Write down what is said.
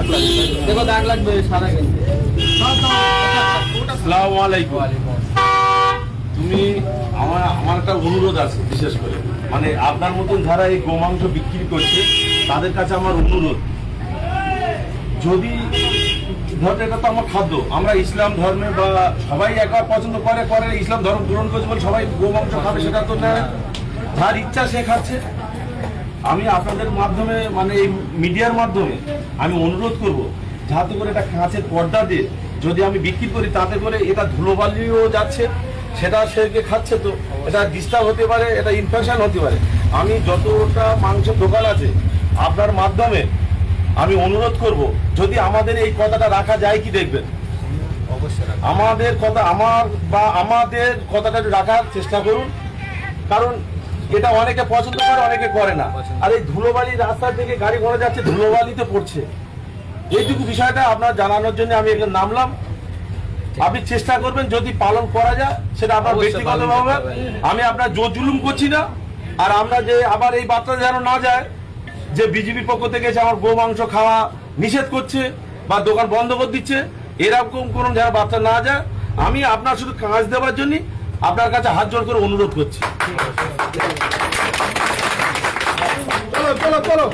देखो दाग लग गए सारा আসসালামু আলাইকুম। তুমি আমার একটা অনুরোধ আছে, বিশেষ করে মানে আপনার মতন যারা এই গোমাংস বিক্রি করছে তাদের কাছে আমার অনুরোধ, যদি ধরো এটা তো আমার খাদ্য, আমরা ইসলাম ধর্মে বা সবাই একবার পছন্দ করে করে ইসলাম ধর্ম গ্রহণ করছে বলে সবাই গোমাংস খাবে, সেটা তো না, যার ইচ্ছা সে খাচ্ছে। আমি আপনাদের মাধ্যমে মানে এই মিডিয়ার মাধ্যমে আমি অনুরোধ করব, যাতে করে এটা কাঁচের পর্দা দিয়ে যদি আমি বিক্রি করি, তাতে করে এটা ধুলোবালিও যাচ্ছে, সেটা সে খাচ্ছে, তো এটা ডিস্টার্ব হতে পারে, এটা ইনফেকশন হতে পারে। আমি যতটা মাংসের দোকান আছে আপনার মাধ্যমে আমি অনুরোধ করব, যদি আমাদের এই কথাটা রাখা যায় কি দেখবেন, আমাদের কথা আমাদের কথাটা রাখার চেষ্টা করুন, কারণ এটা অনেকে পছন্দ করে অনেকে করে না। আর এই ধুলোবালি রাস্তা থেকে গাড়ি ঘোড়া যাচ্ছে, ধুলোবালিতে পড়ছে, এইটুকু বিষয়টা আপনার জানানোর জন্য আমি এখানে নামলাম। আপনি চেষ্টা করবেন যদি পালন করা যায়, সেটা আপনার ব্যক্তিগতভাবে, আমি আপনার জোর জুলুম করছি না। আর আমরা যে আবার এই বার্তা যেন না যায় যে বিজেপির পক্ষ থেকে এসে আমার গো মাংস খাওয়া নিষেধ করছে বা দোকান বন্ধ করে দিচ্ছে, এরকম কোনো যেন বার্তা না যায়। আমি আপনার শুধু কাজ দেওয়ার জন্য আপনার কাছে হাত জোড় করে অনুরোধ করছি। চলো চলো চলো।